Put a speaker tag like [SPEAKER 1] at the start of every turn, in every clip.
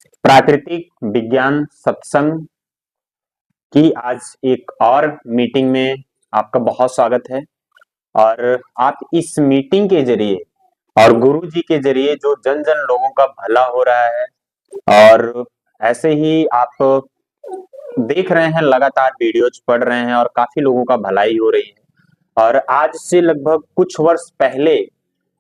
[SPEAKER 1] प्राकृतिक विज्ञान सत्संग की आज एक और मीटिंग में आपका बहुत स्वागत है। और आप इस मीटिंग के जरिए और गुरु जी के जरिए जो जन जन लोगों का भला हो रहा है, और ऐसे ही आप देख रहे हैं, लगातार वीडियोज पढ़ रहे हैं और काफी लोगों का भलाई हो रही है। और आज से लगभग कुछ वर्ष पहले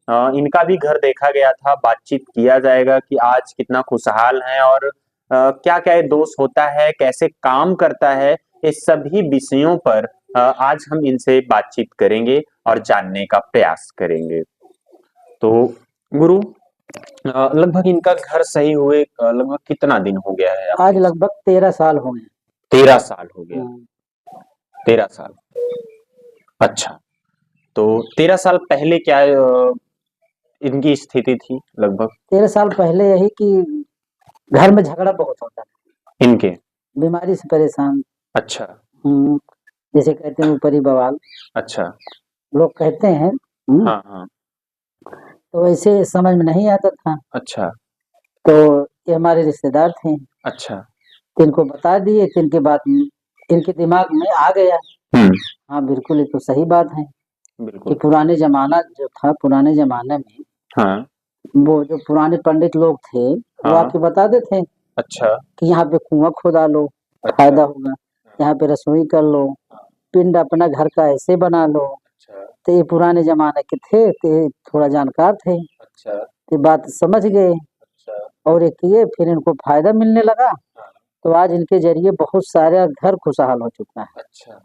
[SPEAKER 1] इनका भी घर देखा गया था। बातचीत किया जाएगा कि आज कितना खुशहाल है और क्या क्या दोष होता है, कैसे काम करता है, इस सभी विषयों पर आज हम इनसे बातचीत करेंगे और जानने का प्रयास करेंगे। तो गुरु, लगभग इनका घर सही हुए लगभग कितना दिन हो गया है?
[SPEAKER 2] आज लगभग 13 साल हो गए।
[SPEAKER 1] 13 साल हो गया। 13 साल। अच्छा, तो 13 साल पहले क्या इनकी स्थिति थी लगभग?
[SPEAKER 2] 13 साल पहले यही कि घर में झगड़ा बहुत होता था।
[SPEAKER 1] इनके
[SPEAKER 2] बीमारी से परेशान।
[SPEAKER 1] अच्छा।
[SPEAKER 2] जैसे कहते हैं ऊपरी बवाल।
[SPEAKER 1] अच्छा।
[SPEAKER 2] लोग कहते हैं।
[SPEAKER 1] हाँ हाँ।
[SPEAKER 2] तो वैसे समझ में नहीं आता था।
[SPEAKER 1] अच्छा।
[SPEAKER 2] तो ये हमारे रिश्तेदार थे।
[SPEAKER 1] अच्छा।
[SPEAKER 2] तो इनको बता दिए, तो इनके बाद इनके दिमाग में आ गया। हाँ बिल्कुल, ये तो सही बात है कि
[SPEAKER 1] बिल्कुल।
[SPEAKER 2] पुराने जमाना जो था, पुराने जमाने में
[SPEAKER 1] हाँ।
[SPEAKER 2] वो जो पुराने पंडित लोग थे वो
[SPEAKER 1] हाँ।
[SPEAKER 2] आके बताते थे
[SPEAKER 1] अच्छा।
[SPEAKER 2] कि यहाँ पे कुआं खोदा लो,
[SPEAKER 1] अच्छा।
[SPEAKER 2] फायदा होगा। यहाँ पे रसोई कर लो, पिंड अपना घर का ऐसे बना लो।
[SPEAKER 1] अच्छा।
[SPEAKER 2] तो ये पुराने जमाने के थे, तो ये थोड़ा जानकार थे,
[SPEAKER 1] अच्छा।
[SPEAKER 2] तो बात समझ गए
[SPEAKER 1] अच्छा।
[SPEAKER 2] और ये किए, फिर इनको फायदा मिलने लगा।
[SPEAKER 1] हाँ।
[SPEAKER 2] तो आज इनके जरिए बहुत सारा घर खुशहाल हो चुका है।
[SPEAKER 1] अच्छा,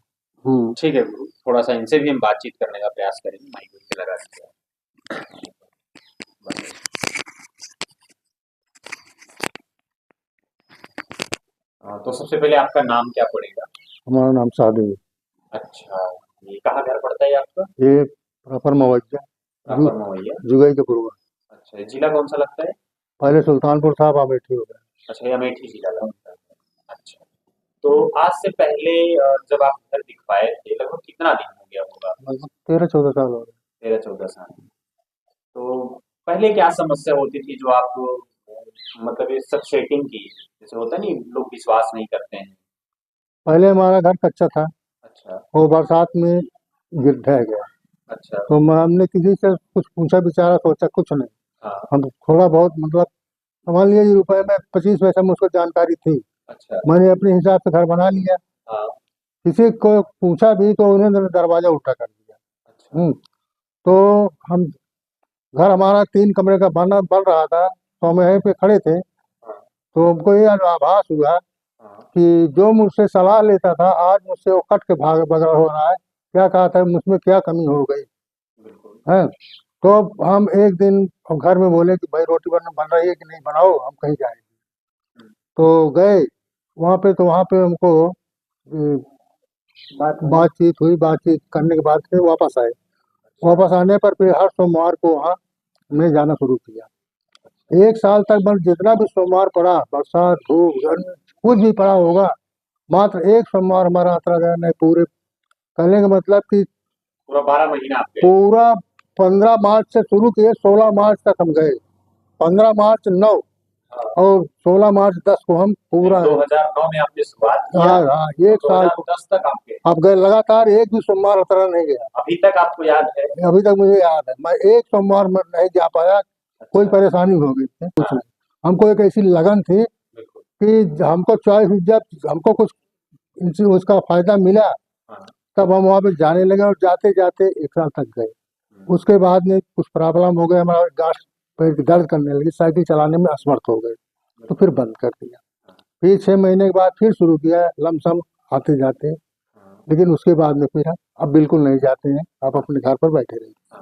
[SPEAKER 1] ठीक है गुरु, थोड़ा सा इनसे भी हम बातचीत करने का प्रयास करेंगे। माइक पे लगा दीजिए। तो सबसे पहले आपका नाम क्या पड़ेगा?
[SPEAKER 3] हमारा नाम साधु है।
[SPEAKER 1] अच्छा, ये कहाँ घर पड़ता है आपका?
[SPEAKER 3] ये प्रॉपर मवैया,
[SPEAKER 1] प्रॉपर मवैया,
[SPEAKER 3] जुगई के पूर्व।
[SPEAKER 1] अच्छा, जिला कौन सा लगता है?
[SPEAKER 3] पहले सुल्तानपुर था, अब अमेठी हो गया।
[SPEAKER 1] अच्छा, ये अमेठी जिला लगता है। अच्छा, तो आज से पहले जब आप घर दिख पाए थे, लगभग कितना दिन हो गया होगा?
[SPEAKER 3] लगभग 13-14 साल हो गए।
[SPEAKER 1] 13-14 साल। तो पहले क्या समस्या होती थी जो आप मतलब ये सब सेटिंग की, जैसे होता है नहीं, लोग विश्वास नहीं करते हैं?
[SPEAKER 3] पहले हमारा घर कच्चा था,
[SPEAKER 1] अच्छा।
[SPEAKER 3] वो बरसात में गिर ढह गया।
[SPEAKER 1] अच्छा।
[SPEAKER 3] तो हमने किसी से कुछ पूछा विचारा, सोचा कुछ नहीं।
[SPEAKER 1] हाँ।
[SPEAKER 3] हम थोड़ा बहुत मतलब मान लीजिए रुपए में 25 पैसा मुझको जानकारी थी।
[SPEAKER 1] अच्छा।
[SPEAKER 3] मैंने अपने हिसाब से घर बना लिया।
[SPEAKER 1] हाँ।
[SPEAKER 3] किसी को पूछा भी तो उन्होंने दरवाजा उल्टा कर दिया।
[SPEAKER 1] अच्छा।
[SPEAKER 3] तो हम घर हमारा 3 कमरे का बन रहा था, तो हम यहीं पे खड़े थे।
[SPEAKER 1] हाँ।
[SPEAKER 3] तो हमको ये आभास हुआ
[SPEAKER 1] हाँ।
[SPEAKER 3] कि जो मुझसे सलाह लेता था आज मुझसे वो कट के भाग बगड़ हो रहा है। क्या कहा था, मुझमें क्या कमी हो गई
[SPEAKER 1] बिल्कुल।
[SPEAKER 3] है। तो हम एक दिन घर में बोले कि भाई रोटी बन रही है कि नहीं, बनाओ, हम कहीं जाएंगे। तो गए वहाँ पे, तो वहाँ पे हमको बातचीत हुई। बातचीत करने के बाद फिर वापस आए। वापस आने पर फिर हर सोमवार को वहाँ मैं जाना शुरू किया। 1 साल तक बस जितना भी सोमवार पड़ा, बरसात धूप गर्मी कुछ भी पड़ा होगा, मात्र एक सोमवार हमारा यात्रा गया नहीं। पूरे कहने का मतलब कि
[SPEAKER 1] पूरा 12 महीना आप गए?
[SPEAKER 3] पूरा 15 मार्च से शुरू किए, 16 मार्च तक हम गए। 15 मार्च 9 और 16 मार्च 10 को हम पूरा
[SPEAKER 1] 2009 में आपने शुरुआत किया।
[SPEAKER 3] हाँ हाँ, एक साल
[SPEAKER 1] 2010 तक आपके
[SPEAKER 3] आप गए लगातार, एक भी सोमवार उतरा नहीं गया।
[SPEAKER 1] अभी तक आपको याद है?
[SPEAKER 3] अभी तक मुझे याद है, मैं एक सोमवार में नहीं जा पाया। कोई परेशानी हो गई थी, कुछ नहीं। हमको एक ऐसी लगन थी कि हमको चॉइस, जब हमको कुछ उसका फायदा मिला तब हम वहाँ पे जाने लगे और जाते जाते 1 साल तक गए। उसके बाद में कुछ प्रॉब्लम हो गया, हमारा गांठ पैर की दर्द करने लगी, साइकिल चलाने में असमर्थ हो गए, तो फिर बंद कर दिया। फिर 6 महीने के बाद फिर शुरू किया, लमसम आते जाते। लेकिन उसके बाद में फिर अब बिल्कुल नहीं जाते हैं, आप अपने घर पर बैठे रहिए।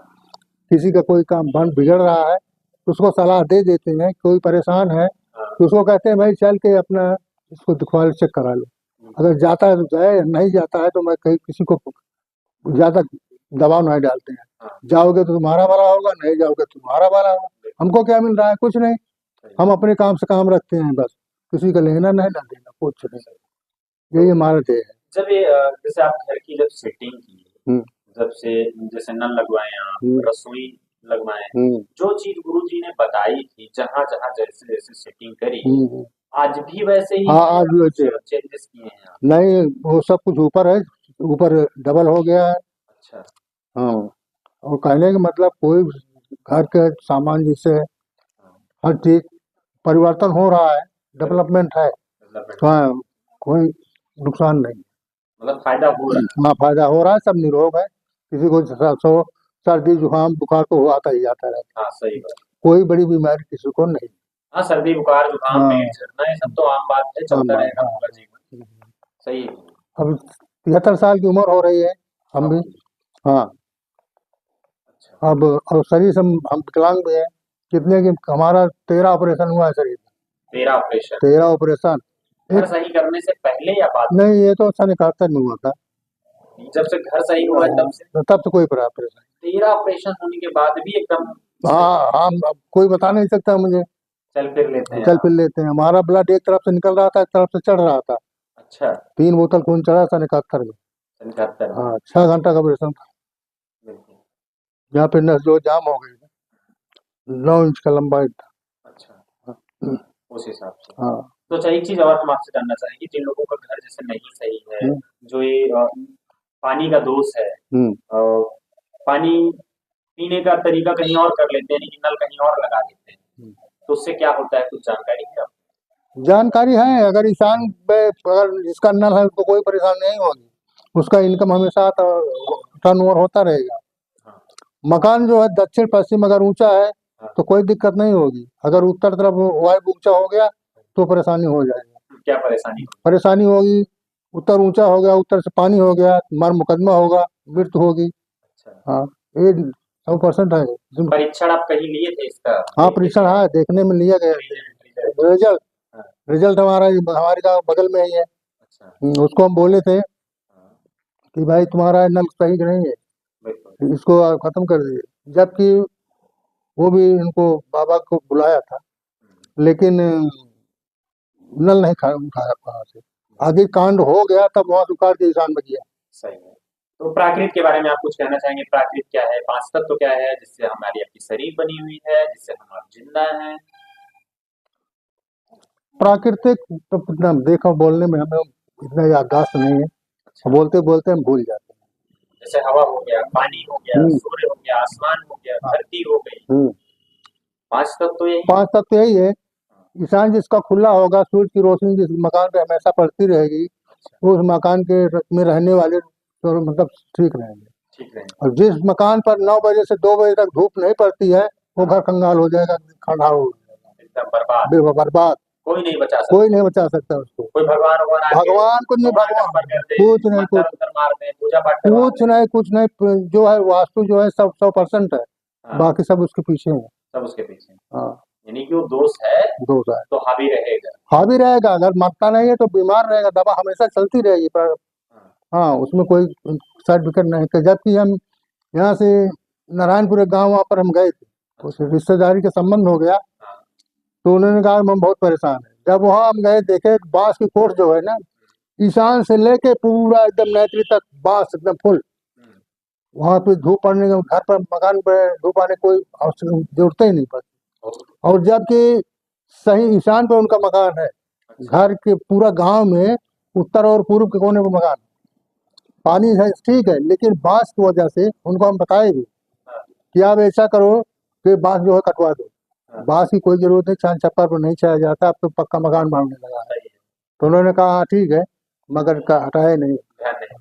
[SPEAKER 3] किसी का कोई काम बन बिगड़ रहा है तो उसको सलाह दे देते हैं। कोई परेशान है तो उसको कहते हैं भाई चल के अपना इसको दिखवा चेक करा लो। अगर जाता है तो जाए, नहीं जाता है तो मैं कहीं किसी को ज़्यादा दबाव नहीं डालते हैं। जाओगे तो तुम्हारा भला होगा, नहीं जाओगे तो तुम्हारा भला होगा। हमको क्या मिल रहा है, कुछ नहीं। हम अपने काम से काम रखते हैं, बस किसी का लेना नहीं ना देना, कुछ नहीं। यही हमारा ध्येय है।
[SPEAKER 1] जब ये जैसे आप घर की जब सेटिंग की, जब से जैसे नल लगवाए आप, रसोई लगवाए। जो चीज गुरुजी ने बताई थी, जहाँ जहाँ जैसे जैसे सेटिंग करी, आज भी वैसे ही
[SPEAKER 3] हाँ आज भी वैसे
[SPEAKER 1] चेंजेस किए हैं आप?
[SPEAKER 3] नहीं, वो सब कुछ ऊपर है, ऊपर डबल हो गया है।
[SPEAKER 1] अच्छा।
[SPEAKER 3] हाँ, और कहने का मतलब कोई घर के सामान जिससे हर चीज परिवर्तन हो रहा है, डेवलपमेंट है। हाँ, कोई नुकसान नहीं,
[SPEAKER 1] मतलब फायदा हो रहा है।
[SPEAKER 3] हाँ फायदा हो रहा है, सब निरोग है। किसी को सो सर्दी जुकाम बुखार तो आता ही आता है,
[SPEAKER 1] हाँ सही बात।
[SPEAKER 3] कोई बड़ी बीमारी किसी को नहीं।
[SPEAKER 1] हाँ, सर्दी बुखार जुकाम
[SPEAKER 3] हाँ
[SPEAKER 1] पेट झड़ना ये सब तो आम बात है,
[SPEAKER 3] हाँ
[SPEAKER 1] चलता रहेगा
[SPEAKER 3] हाँ,
[SPEAKER 1] पूरा जीवन। सही है।
[SPEAKER 3] अब 73 साल की उम्र हो रही है हम भी। हाँ,
[SPEAKER 1] अच्छा।
[SPEAKER 3] अब और शरीर से हम विकलांग भी है। कितने की हमारा 13 ऑपरेशन हुआ है शरीर में,
[SPEAKER 1] 13 ऑपरेशन?
[SPEAKER 3] 13 ऑपरेशन।
[SPEAKER 1] घर सही करने से पहले या बाद में?
[SPEAKER 3] नहीं, ये तो सन 71 में हुआ था,
[SPEAKER 1] जब से घर सही हुआ है
[SPEAKER 3] तब से कोई ऑपरेशन।
[SPEAKER 1] 13 ऑपरेशन होने के बाद भी एकदम
[SPEAKER 3] हाँ हाँ, अब कोई बता नहीं सकता मुझे।
[SPEAKER 1] चल फिर लेते हैं
[SPEAKER 3] चल
[SPEAKER 1] आप?
[SPEAKER 3] फिर लेते हैं। हमारा ब्लड एक तरफ से निकल रहा था, एक तरफ से चढ़ रहा था।
[SPEAKER 1] अच्छा।
[SPEAKER 3] 3 बोतल खून चढ़ा सन 71 में।
[SPEAKER 1] 71 में?
[SPEAKER 3] हाँ, 6 घंटा का ऑपरेशन था।
[SPEAKER 1] बिल्कुल।
[SPEAKER 3] यहाँ पे नस जो जाम हो गई, 9 इंच का लंबाई था।
[SPEAKER 1] अच्छा, उस हिसाब से।
[SPEAKER 3] हाँ
[SPEAKER 1] तो अच्छा, एक चीज और हम आपसे जानना चाहेंगे, जिन लोगों का घर जैसे नहीं सही है, जो ये पानी का दोष है, पानी पीने का तरीका कहीं और कर लेते हैं, यानी कि नल कहीं और लगा देते हैं, तो उससे क्या होता है, कुछ जानकारी है आपको?
[SPEAKER 3] जानकारी है। अगर ईशान पे अगर जिसका नल है उसको कोई परेशानी नहीं होगी, उसका इनकम हमेशा टर्न ओवर होता रहेगा।
[SPEAKER 1] हाँ।
[SPEAKER 3] मकान जो है दक्षिण पश्चिम अगर ऊंचा है तो कोई दिक्कत नहीं होगी। अगर उत्तर तरफ वायु ऊंचा हो गया तो परेशानी हो जाएगी।
[SPEAKER 1] क्या परेशानी?
[SPEAKER 3] परेशानी होगी, उत्तर ऊंचा हो गया, उत्तर से पानी हो गया, मर मुकदमा होगा, मृत्यु होगी।
[SPEAKER 1] अच्छा।
[SPEAKER 3] हाँ, ये 100% है।
[SPEAKER 1] परीक्षण आप कहीं लिए थे इसका?
[SPEAKER 3] हाँ, परीक्षण है, देखने में लिया गया। रिजल्ट रिजल्ट हमारे गाँव बगल में ही है।
[SPEAKER 1] अच्छा।
[SPEAKER 3] उसको हम बोले थे कि भाई तुम्हारा नल सही नहीं है,
[SPEAKER 1] बिल्कुल।
[SPEAKER 3] इसको खत्म कर दीजिए। जबकि वो भी इनको बाबा को बुलाया था, लेकिन नल नहीं उठाया वहां से। आगे कांड हो गया तब वहां उखाड़ के ईशान में किया।
[SPEAKER 1] सही है। तो प्राकृत के बारे में आप कुछ कहना चाहेंगे? प्राकृत क्या है? 5 तत्व क्या है जिससे हमारी आपकी शरीर बनी हुई है, जिससे हम आप जिंदा हैं?
[SPEAKER 3] प्राकृतिक तो इतना देखो, बोलने में हमें इतना याददाश्त नहीं है।
[SPEAKER 1] अच्छा।
[SPEAKER 3] बोलते बोलते हम भूल जाते हैं।
[SPEAKER 1] जैसे हवा हो गया, पानी हो गया, सूर्य हो गया, आसमान हो गया, धरती हो गई। 5 तत्व तो यही?
[SPEAKER 3] 5 तत्व यही है। ईशान जिसका खुला होगा, सूर्य की रोशनी जिस मकान पे हमेशा पड़ती रहेगी, उस मकान के में रहने वाले तो मतलब ठीक रहेंगे।
[SPEAKER 1] ठीक है।
[SPEAKER 3] और जिस मकान पर 9 बजे से 2 बजे तक धूप नहीं पड़ती है, वो घर कंगाल हो जाएगा, खड़ा हो
[SPEAKER 1] एकदम बर्बाद।
[SPEAKER 3] बर्बाद।
[SPEAKER 1] कोई नहीं बचा सकता।
[SPEAKER 3] कोई नहीं बचा सकता उसको।
[SPEAKER 1] कोई भगवान
[SPEAKER 3] भगवान कुछ नहीं, भगवान कुछ नहीं,
[SPEAKER 1] पूजा पाठ
[SPEAKER 3] कुछ नहीं। जो है वास्तु जो है सब 100% है।
[SPEAKER 1] हाँ।
[SPEAKER 3] बाकी सब उसके पीछे है।
[SPEAKER 1] सब उसके पीछे।
[SPEAKER 3] हाँ,
[SPEAKER 1] यानी कि वो दोष है,
[SPEAKER 3] दोष है
[SPEAKER 1] तो हावी रहेगा।
[SPEAKER 3] हावी रहेगा। अगर मरता नहीं है तो बीमार रहेगा, दवा हमेशा चलती रहेगी। पर हाँ, उसमें कोई सर्टिफिकेट नहीं था। जबकि हम यहाँ से नारायणपुर एक गाँव, वहाँ पर हम गए थे, कुछ रिश्तेदारी के संबंध हो गया, तो उन्होंने कहा हम बहुत परेशान है। जब वहाँ हम गए, देखे बांस की कोट जो है ना, ईशान से लेके पूरा एकदम नेत्री तक बांस एकदम फुल। वहाँ पे धूप पड़ने का, घर पर मकान पे धूप आने कोई जरूरत ही नहीं पड़ती। और जबकि सही ईशान पे उनका मकान है। घर के पूरा गांव में उत्तर और पूर्व के कोने पे मकान, पानी है ठीक है, लेकिन बांस की वजह से उनको हम बताए भी कि आप ऐसा करो कि बांस जो है कटवा दो। बांस की कोई जरूरत नहीं, चांद छप्पर पर नहीं छाया जाता, अब तो पक्का मकान बनने लगा है। तो उन्होंने कहा हाँ ठीक है, मगर का हटाए नहीं,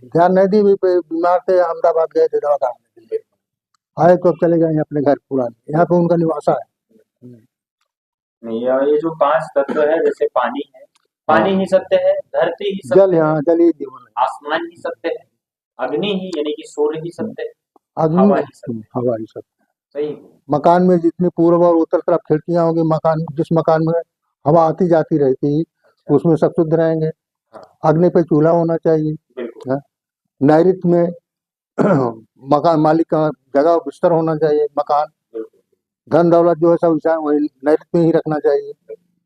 [SPEAKER 3] ध्यान नहीं दी। बीमार थे, अहमदाबाद गए थे दवा कराने के लिए, आए तो अब चले गए अपने घर पुराने। यहाँ पे उनका निवासा है।
[SPEAKER 1] नहीं, ये जो 5 तत्व है, जैसे पानी है, पानी ही सत्य है, धरती ही सत्य
[SPEAKER 3] जल, यहाँ जल ही जीवन है,
[SPEAKER 1] आसमान ही सत्य है, अग्नि ही यानी कि सूर्य ही सत्य है,
[SPEAKER 3] अग्नि
[SPEAKER 1] हवा ही सत्य है।
[SPEAKER 3] हवा ही सत्य।
[SPEAKER 1] सही।
[SPEAKER 3] मकान में जितनी पूर्व और उत्तर तरफ खिड़कियां होंगी, मकान जिस मकान में हवा आती जाती रहती, उसमें सब शुद्ध रहेंगे। अग्नि पे चूल्हा होना चाहिए। नैऋत्य में मकान मालिक का जगह बिस्तर होना चाहिए। मकान, धन दौलत जो है सब वही नैऋत्य में ही रखना चाहिए।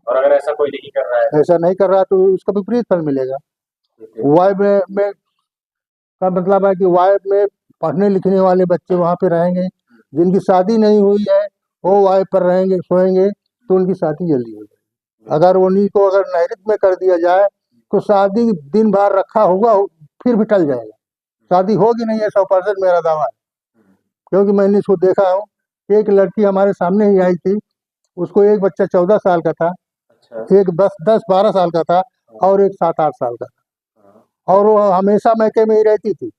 [SPEAKER 1] और अगर ऐसा कोई नहीं कर रहा है,
[SPEAKER 3] ऐसा नहीं कर रहा तो उसका विपरीत फल मिलेगा। वायु में का मतलब है कि वायु में पढ़ने लिखने वाले बच्चे वहाँ पे रहेंगे, जिनकी शादी नहीं हुई है वो वाइफ पर रहेंगे, सोएंगे, तो उनकी शादी जल्दी हो जाएगी। अगर उन्हीं को अगर नैरित में कर दिया जाए तो शादी दिन भर रखा होगा, फिर भी टल जाएगा, शादी होगी नहीं, है 100% मेरा दावा है। क्योंकि मैंने इसको देखा हूँ। एक लड़की हमारे सामने ही आई थी, उसको एक बच्चा 14 साल का था, एक 10-12 साल का था, और एक 7-8 साल का था, और वो हमेशा मैके में ही रहती थी।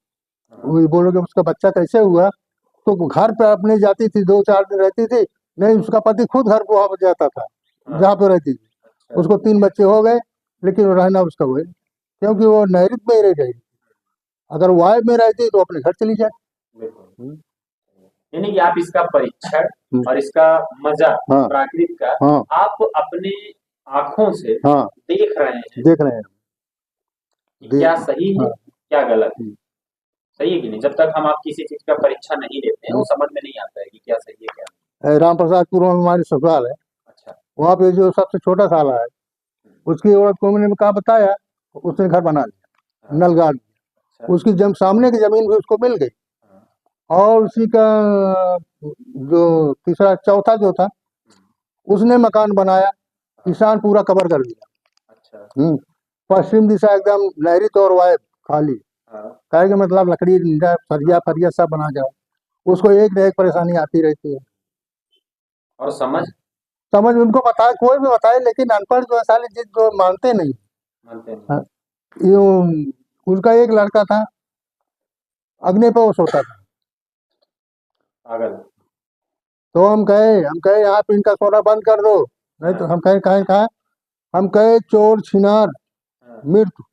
[SPEAKER 3] वो बोलोगे उसका बच्चा कैसे हुआ, तो घर पे अपने जाती थी, 2-4 दिन रहती थी, नहीं उसका पति खुद घर को वहाँ पर जाता था जहाँ पे रहती थी। उसको 3 बच्चे हो गए, लेकिन वो रहना उसका हुए, क्योंकि वो नैरित में ही रह गई। अगर वाइफ में रहती तो अपने घर चली जाती।
[SPEAKER 1] यानी कि आप इसका परीक्षण और इसका मजा
[SPEAKER 3] हाँ,
[SPEAKER 1] प्राकृतिक का
[SPEAKER 3] हाँ,
[SPEAKER 1] आप अपने आंखों से
[SPEAKER 3] हाँ,
[SPEAKER 1] देख रहे हैं
[SPEAKER 3] देख रहे हैं
[SPEAKER 1] कि क्या सही है,
[SPEAKER 3] हाँ,
[SPEAKER 1] क्या गलत है। सही है कि नहीं? जब तक हम आप किसी चीज का परीक्षा नहीं लेते हैं वो समझ में नहीं आता है कि क्या सही है क्या नहीं।
[SPEAKER 3] राम प्रसादपुर में हमारी ससुराल है,
[SPEAKER 1] अच्छा,
[SPEAKER 3] वहाँ पे जो सबसे छोटा साला है, उसकी औरत को मैंने कहा बताया, उसने घर बना लिया, नल गाड़ दिया।
[SPEAKER 1] अच्छा,
[SPEAKER 3] उसकी सामने की जमीन भी उसको मिल गई, और उसी का जो तीसरा चौथा जो था उसने मकान बनाया, किसान पूरा कवर कर दिया।
[SPEAKER 1] अच्छा,
[SPEAKER 3] पश्चिम दिशा एकदम नहरित और वायब खाली, कहे के मतलब लकड़ी सरिया फरिया सब बना जाओ, उसको एक न एक परेशानी आती रहती है।
[SPEAKER 1] और समझ
[SPEAKER 3] समझ उनको बताए, कोई भी बताए, लेकिन अनपढ़ जो है साले जिद जो मानते नहीं।
[SPEAKER 1] मानते नहीं।
[SPEAKER 3] हाँ, यो उनका एक लड़का था, अग्नि पे वो सोता था,
[SPEAKER 1] पागल।
[SPEAKER 3] तो हम कहे आप इनका सोना बंद कर दो, नहीं तो हम कहे कहा, हम कहे चोर छिनार मृत्यु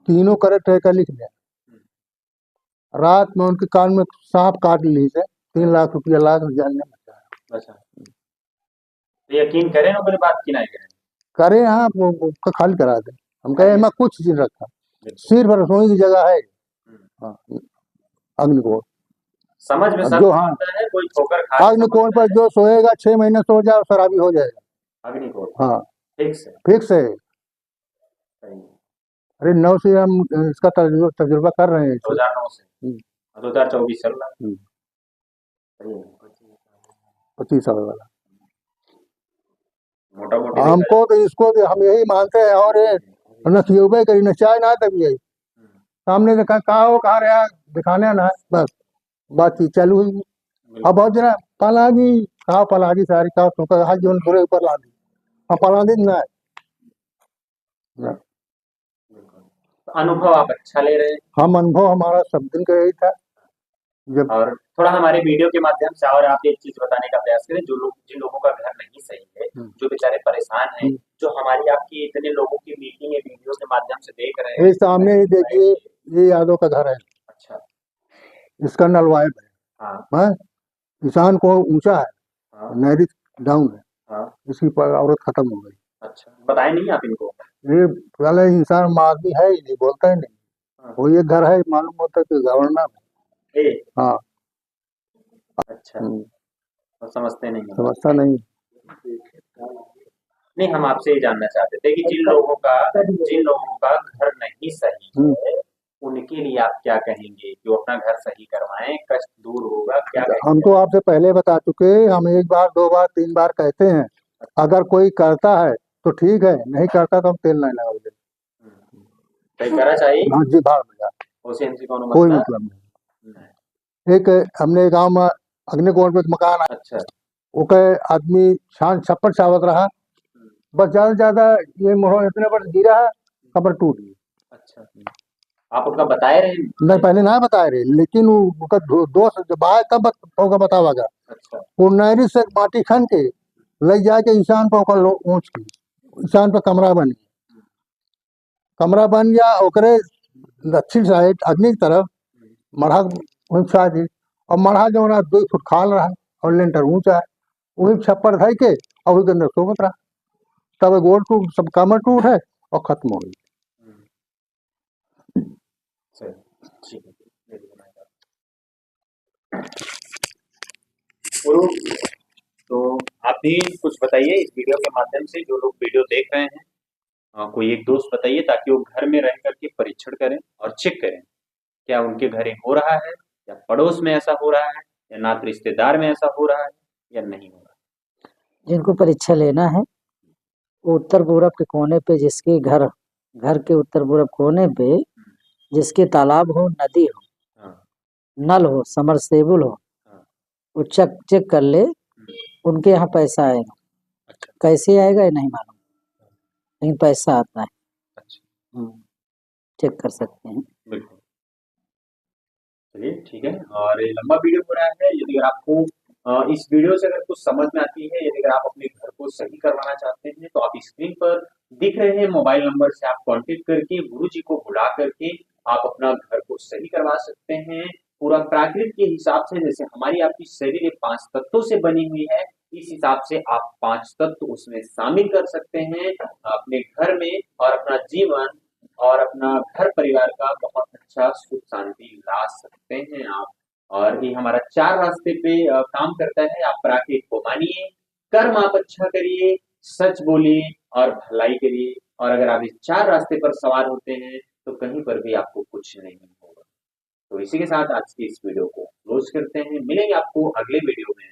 [SPEAKER 3] तीनों करेक्ट है का लिख दिया। रात में उनके कान में सांप काट ली से 3 लाख रुपया लाख जान में बचा।
[SPEAKER 1] अच्छा, तो यकीन करें ना मेरी बात की नहीं करें।
[SPEAKER 3] करे हाँ, वो खाली करा दे। हम कहे मैं कुछ चीज रखा, सिर्फ रसोई की जगह है। हाँ, अग्निकोण
[SPEAKER 1] समझ में सब
[SPEAKER 3] जो, हाँ,
[SPEAKER 1] आता है, कोई ठोकर खा के
[SPEAKER 3] अग्निकोण
[SPEAKER 1] समझता
[SPEAKER 3] पर
[SPEAKER 1] है।
[SPEAKER 3] जो सोएगा 6 महीने सो जाए शराबी हो जाएगा।
[SPEAKER 1] अग्निकोण
[SPEAKER 3] हाँ,
[SPEAKER 1] फिक्स है।
[SPEAKER 3] फिक्स है।
[SPEAKER 1] सही है।
[SPEAKER 3] अरे 9 से हम इसका तजुर्बा कर रहे हैं।
[SPEAKER 1] 2009 से 2024 चल रहा है। सही है।
[SPEAKER 3] 25 साल वाला
[SPEAKER 1] मोटा मोटी
[SPEAKER 3] हमको तो इसको तो हम यही मानते हैं, और ये न खियोबे करी न चाय ना तभी यही सामने से कहा वो कहा रहा दिखाने ना, बस बातचीत चालू हुई। अब बहुत जना पलागी कहा, पलागी सारी कहा तो हाथ जो थोड़े ऊपर ला दी, हाँ पलागी ना है।
[SPEAKER 1] अनुभव आप अच्छा ले रहे हैं।
[SPEAKER 3] हम अनुभव हमारा सब दिन का यही था। जब
[SPEAKER 1] और थोड़ा हमारे वीडियो के माध्यम से और आप एक चीज बताने का प्रयास करें, जो लोग जिन लोगों का घर नहीं सही है, जो बेचारे परेशान हैं, जो हमारी आपकी इतने लोगों की मीटिंग वीडियो के माध्यम से देख रहे हैं।
[SPEAKER 3] ये सामने ही देखिए, ये यादव का घर है।
[SPEAKER 1] अच्छा,
[SPEAKER 3] इसका नल वाइब है।
[SPEAKER 1] हाँ,
[SPEAKER 3] हाँ, किसान को ऊंचा है,
[SPEAKER 1] हाँ,
[SPEAKER 3] नहरी डाउन है,
[SPEAKER 1] हाँ,
[SPEAKER 3] इसकी औरत खत्म हो गई।
[SPEAKER 1] अच्छा, बताए नहीं आप इनको?
[SPEAKER 3] ये पहले इंसान आदमी है ही नहीं, बोलता ही नहीं।
[SPEAKER 1] हाँ,
[SPEAKER 3] वो ये घर है मालूम होता है कि गवर्नर है।
[SPEAKER 1] ए,
[SPEAKER 3] हाँ,
[SPEAKER 1] अच्छा, तो समझते नहीं हैं।
[SPEAKER 3] समझता नहीं।
[SPEAKER 1] नहीं, हम आपसे ये जानना चाहते थे कि जिन लोगों का घर नहीं सही है, उनके लिए आप क्या कहेंगे? जो अपना घर सही करवाएं, कष्ट दूर होगा, क्या
[SPEAKER 3] हम
[SPEAKER 1] कहेंगे?
[SPEAKER 3] तो आपसे पहले बता चुके, हम 1 बार 2 बार 3 बार कहते हैं, अगर कोई करता है तो ठीक है, नहीं करता तो हम तेल नहीं लगाओगे।
[SPEAKER 1] कहीं करा चाहिए
[SPEAKER 3] हाँ जी, भाग में जा,
[SPEAKER 1] उसे हमसे कौन
[SPEAKER 3] कोई
[SPEAKER 1] मतलब?
[SPEAKER 3] मतलब नहीं। एक हमने गांव में अग्निकोण पे एक मकान है,
[SPEAKER 1] अच्छा,
[SPEAKER 3] वो के आदमी शान छप्पर चावत रहा, बस ज्यादा से ज्यादा ये मोह इतने पर गिरा है, कब्र टूट गई।
[SPEAKER 1] अच्छा, आप उनका बताए रहे?
[SPEAKER 3] नहीं पहले ना बताए रहे, लेकिन उसका दोस्त जब आए तब होगा बतावागा।
[SPEAKER 1] अच्छा,
[SPEAKER 3] वो नहरी से माटी खन के ले जाके ईशान पर ओकर ऊँच की, ईशान पर कमरा बन गया, कमरा बन गया, ओकरे दक्षिण साइड अग्नि की तरफ मढ़ा ऊंचा जी, और मढ़ा जो ना 2 फुट खाल रहा और लेंटर ऊंचा है, वही छप्पर धइ के और उसके अंदर सोवत रहा। तब गोड़ टूट, सब कमर टूट है और खत्म हो गई।
[SPEAKER 1] सही, ठीक है। गुरु, तो आप भी कुछ बताइए इस वीडियो के माध्यम से, जो लोग वीडियो देख रहे हैं, कोई एक दोस्त बताइए ताकि वो घर में रह करके परीक्षण करें और चेक करें क्या उनके घर ये हो रहा है या पड़ोस में ऐसा हो रहा है या नात रिश्तेदार में ऐसा हो रहा है या नहीं हो रहा?
[SPEAKER 2] जिनको परीक्षा लेना है वो उत्तर पूरब के कोने पे जिसके घर के उत्तर पूरब कोने पे जिसके तालाब हो, नदी हो,
[SPEAKER 1] हाँ,
[SPEAKER 2] नल हो, समरसेबुल हो,
[SPEAKER 1] हाँ,
[SPEAKER 2] वो चेक कर ले, उनके यहाँ पैसा आएगा।
[SPEAKER 1] अच्छा,
[SPEAKER 2] कैसे आएगा ये नहीं मालूम, लेकिन पैसा आता है।
[SPEAKER 1] अच्छा,
[SPEAKER 2] चेक कर सकते हैं।
[SPEAKER 1] बिल्कुल। चलिए ठीक है, और ये लंबा वीडियो हो रहा है। यदि अगर आपको इस वीडियो से अगर कुछ समझ में आती है, यदि अगर आप अपने घर को सही करवाना चाहते हैं, तो आप स्क्रीन पर दिख रहे हैं मोबाइल नंबर से आप कांटेक्ट करके गुरुजी को बुला करके आप अपना घर को सही करवा सकते हैं। पूरा प्राकृत के हिसाब से, जैसे हमारी आपकी शरीर 5 तत्वों से बनी हुई है, इस हिसाब से आप 5 तत्व उसमें शामिल कर सकते हैं अपने घर में, और अपना जीवन और अपना घर परिवार का बहुत अच्छा सुख शांति ला सकते हैं आप। और ये हमारा 4 रास्ते पे काम करता है। आप प्राकृत को मानिए, कर्म आप अच्छा करिए, सच बोलिए और भलाई करिए, और अगर आप इस 4 रास्ते पर सवार होते हैं तो कहीं पर भी आपको कुछ नहीं होगा। तो इसी के साथ आज की इस वीडियो को क्लोज करते हैं। मिलेंगे आपको अगले वीडियो में।